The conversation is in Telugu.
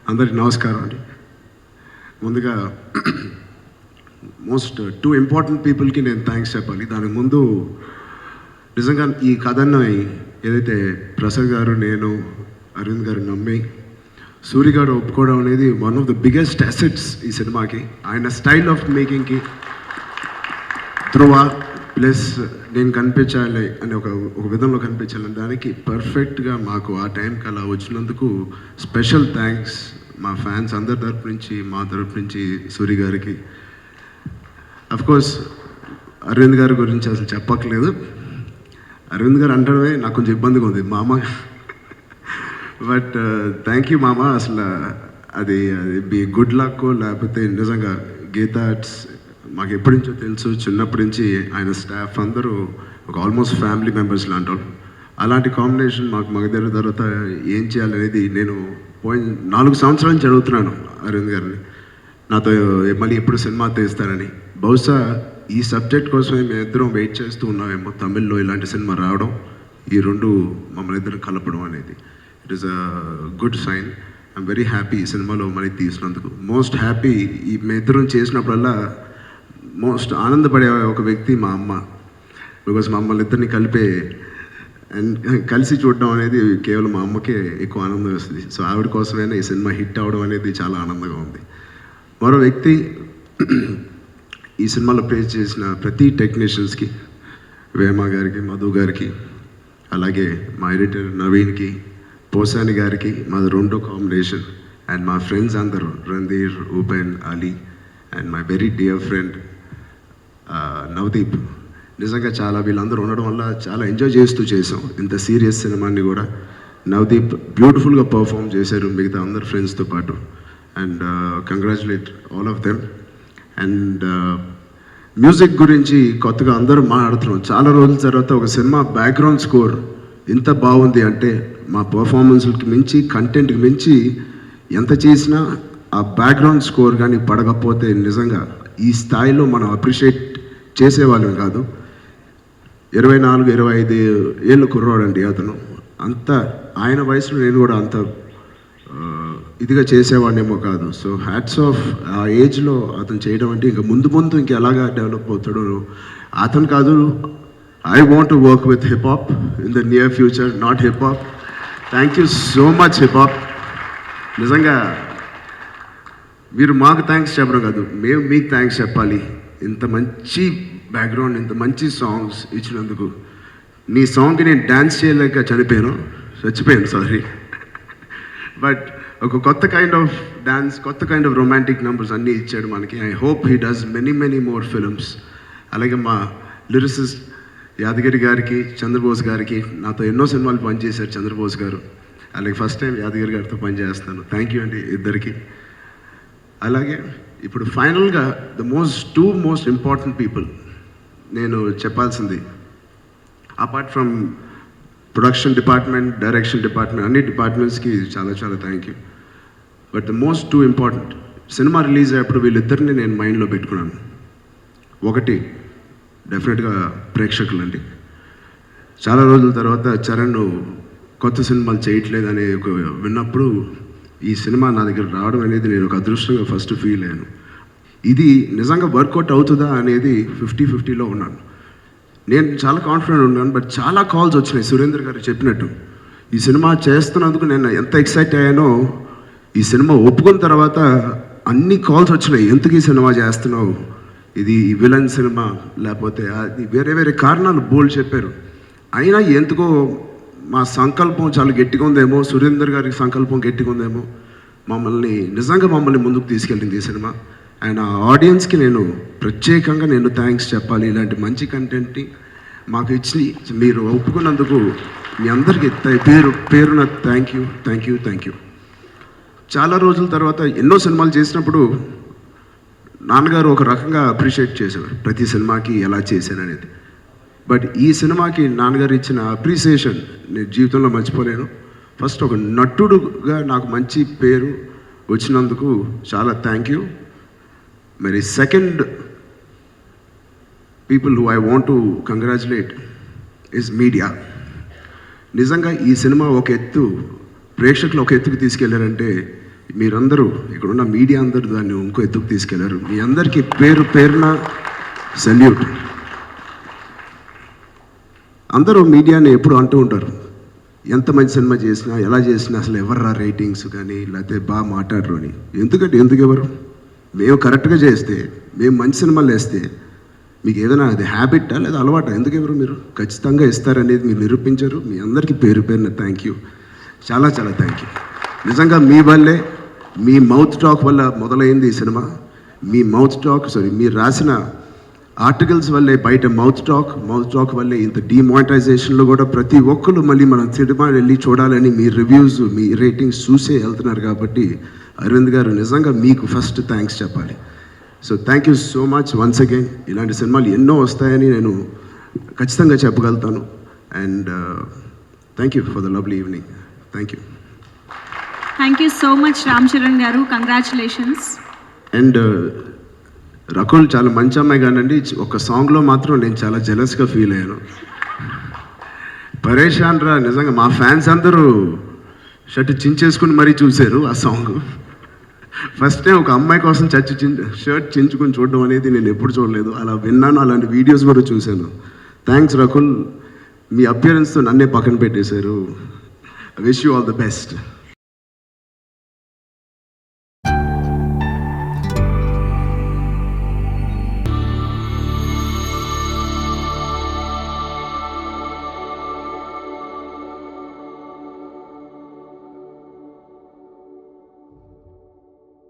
అందరికి నమస్కారం అండి. ముందుగా మోస్ట్ టూ ఇంపార్టెంట్ పీపుల్కి నేను థ్యాంక్స్ చెప్పాలి. దానికి ముందు నిజంగా ఈ కథను ఏదైతే ప్రసాద్ గారు, నేను, అరవింద్ గారు నమ్మి సూరి గారు ఒప్పుకోవడం అనేది one of the biggest assets ఈ సినిమాకి. ఆయన స్టైల్ ఆఫ్ మేకింగ్కి ధ్రువ ప్లస్ నేను కనిపించాలి అని ఒక విధంలో కనిపించాలని దానికి పర్ఫెక్ట్గా మాకు ఆ టైంకి అలా వచ్చినందుకు స్పెషల్ థ్యాంక్స్ మా ఫ్యాన్స్ అందరి తరపు నుంచి, మా తరపు నుంచి సూరి గారికి. అఫ్కోర్స్ అరవింద్ గారి గురించి అసలు చెప్పక్కలేదు. అరవింద్ గారు అంటడమే నాకు కొంచెం ఇబ్బందిగా ఉంది, మామ. బట్ థ్యాంక్ యూ మామ. అసలు అది బి గుడ్ లక్ లేకపోతే నిజంగా గీతా ఆర్ట్స్ మాకు ఎప్పటి నుంచో తెలుసు, చిన్నప్పటి నుంచి ఆయన స్టాఫ్ అందరూ ఒక ఆల్మోస్ట్ ఫ్యామిలీ మెంబర్స్ లాంటి వాళ్ళు. అలాంటి కాంబినేషన్ మాకు మగధీర తర్వాత ఏం చేయాలనేది నేను పోయిన 4 సంవత్సరాల నుంచి అడుగుతున్నాను అరవింద్ గారిని, నాతో మళ్ళీ ఎప్పుడు సినిమా తీస్తారని. బహుశా ఈ సబ్జెక్ట్ కోసమే మేము ఇద్దరం వెయిట్ చేస్తూ ఉన్నామేమో, తమిళ్లో ఇలాంటి సినిమా రావడం, ఈ రెండు మమ్మల్ని ఇద్దరు కలపడం అనేది. It is a good sign. I'm very happy ఈ సినిమాలో మళ్ళీ తీసినందుకు. మోస్ట్ హ్యాపీ ఈ మేము ఇద్దరం చేసినప్పుడల్లా మోస్ట్ ఆనందపడే ఒక వ్యక్తి మా అమ్మ. బికాజ్ మమ్మల్ని ఇద్దరిని కలిపే అండ్ కలిసి చూడడం అనేది కేవలం మా అమ్మకే ఎక్కువ ఆనందం వస్తుంది. సో ఆవిడ కోసమైనా ఈ సినిమా హిట్ అవ్వడం అనేది చాలా ఆనందంగా ఉంది. మరో వ్యక్తి, ఈ సినిమాలో ప్లే చేసిన ప్రతి టెక్నీషియన్స్కి, వేమ గారికి, మధు గారికి, అలాగే మా ఎడిటర్ నవీన్కి, పోసాని గారికి, మాది రెండో కాంబినేషన్, అండ్ మా ఫ్రెండ్స్ అందరూ Randhir, Upen, Ali, and my very dear friend Navdeep. నిజంగా చాలా వీళ్ళందరూ ఉండడం వల్ల చాలా ఎంజాయ్ చేస్తూ చేసాం ఇంత సీరియస్ సినిమాని కూడా. నవదీప్ బ్యూటిఫుల్గా పర్ఫామ్ చేశారు మిగతా అందరు ఫ్రెండ్స్తో పాటు. And congratulate all of them. And music గురించి కొత్తగా అందరూ మాట్లాడుతున్నాం. చాలా రోజుల తర్వాత ఒక సినిమా బ్యాక్గ్రౌండ్ స్కోర్ ఇంత బాగుంది అంటే, మా పర్ఫార్మెన్స్కి మించి, కంటెంట్కి మించి ఎంత చేసినా ఆ బ్యాక్గ్రౌండ్ స్కోర్ కానీ పడకపోతే నిజంగా ఈ స్థాయిలో మనం అప్రిషియేట్ చేసేవాళ్ళం కాదు. 24-25 ఏళ్ళు కుర్రాడండి అతను. అంత ఆయన వయసులో నేను కూడా అంత ఇదిగా చేసేవాడినేమో కాదు. So hats off. ఆ ఏజ్లో అతను చేయడం అంటే ఇంకా ముందు ఇంకా ఎలాగా డెవలప్ అవుతాడో అతను కాదు. I want to work with hip hop in the near future, not hip hop. Thank you so much hip hop. నిజంగా మీరు మాకు థ్యాంక్స్ చెప్పడం కాదు, మేము మీకు థ్యాంక్స్ చెప్పాలి. ఇంత మంచి బ్యాక్గ్రౌండ్, ఇంత మంచి సాంగ్స్ ఇచ్చినందుకు. నీ సాంగ్కి నేను డ్యాన్స్ చేయలేక చచ్చిపోయాను సారీ. బట్ ఒక కొత్త కైండ్ ఆఫ్ డ్యాన్స్, కొత్త కైండ్ ఆఫ్ రొమాంటిక్ నెంబర్స్ అన్నీ ఇచ్చాడు మనకి. I hope he does many more films. అలాగే మా లిరిసిస్ట్ యాదగిరి గారికి, చంద్రబోస్ గారికి, నాతో ఎన్నో సినిమాలు పనిచేశారు చంద్రబోస్ గారు. అలాగే ఫస్ట్ టైం యాదగిరి గారితో పనిచేస్తాను. థ్యాంక్ యూ అండి ఇద్దరికి. అలాగే ఇప్పుడు ఫైనల్గా టూ మోస్ట్ ఇంపార్టెంట్ పీపుల్ నేను చెప్పాల్సింది, apart from production department, direction department, అన్ని డిపార్ట్మెంట్స్కి చాలా thank you. But the most two important, cinema release అయ్యేప్పుడు వీళ్ళిద్దరిని నేను మైండ్లో పెట్టుకున్నాను. ఒకటి డెఫినెట్గా ప్రేక్షకులండి. చాలా రోజుల తర్వాత చరణ్ కొత్త సినిమాలు చేయట్లేదని విన్నప్పుడు ఈ సినిమా నా దగ్గర రావడం అనేది నేను ఒక అదృష్టంగా ఫస్ట్ ఫీల్ అయ్యాను. ఇది నిజంగా వర్కౌట్ అవుతుందా అనేది 50-50లో ఉన్నాను. నేను చాలా కాన్ఫిడెంట్ ఉన్నాను. బట్ చాలా కాల్స్ వచ్చినాయి. సురేంద్ర గారు చెప్పినట్టు ఈ సినిమా చేస్తున్నందుకు నేను ఎంత ఎక్సైట్ అయ్యానో, ఈ సినిమా ఒప్పుకున్న తర్వాత అన్ని కాల్స్ వచ్చినాయి. ఎందుకు ఈ సినిమా చేస్తున్నావు, ఇది విలన్ సినిమా, లేకపోతే అది వేరే కారణాలు బోల్డ్ చెప్పారు. అయినా ఎందుకో మా సంకల్పం చాలా గట్టిగా ఉందేమో, సురేందర్ గారి సంకల్పం గట్టిగా ఉందేమో, నిజంగా మమ్మల్ని ముందుకు తీసుకెళ్ళింది ఈ సినిమా. అండ్ ఆ ఆడియన్స్కి నేను ప్రత్యేకంగా థ్యాంక్స్ చెప్పాలి. ఇలాంటి మంచి కంటెంట్ని మాకు ఇచ్చి మీరు ఒప్పుకున్నందుకు మీ అందరికీ పేరున థ్యాంక్ యూ. చాలా రోజుల తర్వాత ఎన్నో సినిమాలు చేసినప్పుడు నాన్నగారు ఒక రకంగా అప్రిషియేట్ చేసేవారు ప్రతి సినిమాకి ఎలా చేశాను అనేది. బట్ ఈ సినిమాకి నాన్నగారు ఇచ్చిన అప్రిసియేషన్ నేను జీవితంలో మర్చిపోలేను. ఫస్ట్ ఒక నటుడుగా నాకు మంచి పేరు వచ్చినందుకు చాలా థ్యాంక్ యూ. మరి second people who I want to congratulate is media. నిజంగా ఈ సినిమా ఒక ఎత్తు ప్రేక్షకులు ఒక ఎత్తుకు తీసుకెళ్లారంటే మీరందరూ ఇక్కడున్న మీడియా అందరూ దాన్ని ఇంకో ఎత్తుకు తీసుకెళ్లారు. మీ అందరికీ పేరు పేరున సెల్యూట్. అందరూ మీడియాని ఎప్పుడు అంటూ ఉంటారు, ఎంత మంచి సినిమా చేసినా ఎలా చేసినా అసలు ఎవర్రా రేటింగ్స్ కానీ లేకపోతే బాగా మాట్లాడరు అని. ఎందుకు ఎవరు? మేము కరెక్ట్గా చేస్తే, మేము మంచి సినిమాలు వేస్తే మీకు ఏదైనా అది హ్యాబిట్టా లేదా అలవాటా? ఎవరు మీరు ఖచ్చితంగా ఇస్తారనేది మీరు నిరూపించారు. మీ అందరికీ పేరు పేరున థ్యాంక్ యూ, చాలా చాలా థ్యాంక్ యూ. నిజంగా మీ వల్లే, మీ మౌత్ టాక్ వల్ల మొదలైంది ఈ సినిమా. మీ మీరు రాసిన ఆర్టికల్స్ వల్లే బయట మౌత్ టాక్ వల్లే ఇంత డిమానిటైజేషన్లో కూడా ప్రతి ఒక్కరు మళ్ళీ మనం సినిమా వెళ్ళి చూడాలని మీ రివ్యూస్, మీ రేటింగ్స్ చూసే వెళ్తున్నారు. కాబట్టి అరవింద్ గారు నిజంగా మీకు ఫస్ట్ థ్యాంక్స్ చెప్పాలి. So thank you so much once again. ఇలాంటి సినిమాలు ఎన్నో వస్తాయని నేను ఖచ్చితంగా చెప్పగలుగుతాను. And thank you for the lovely evening. Thank you. Thank you so much Ram Charan garu, congratulations. And Rakul చాలా మంచి అమ్మాయి కానండి, ఒక సాంగ్లో మాత్రం నేను చాలా జెలస్గా ఫీల్ అయ్యాను. పరేషాన్ రా, నిజంగా మా ఫ్యాన్స్ అందరూ షర్ట్ చించేసుకుని మరీ చూశారు ఆ సాంగ్. ఫస్ట్ టైం ఒక అమ్మాయి కోసం షర్ట్ చించుకొని చూడడం అనేది నేను ఎప్పుడు చూడలేదు. అలా విన్నాను, అలాంటి వీడియోస్ కూడా చూశాను. థ్యాంక్స్ రకుల్, మీ అపియరెన్స్తో నన్నే పక్కన పెట్టేశారు. I wish you all the best.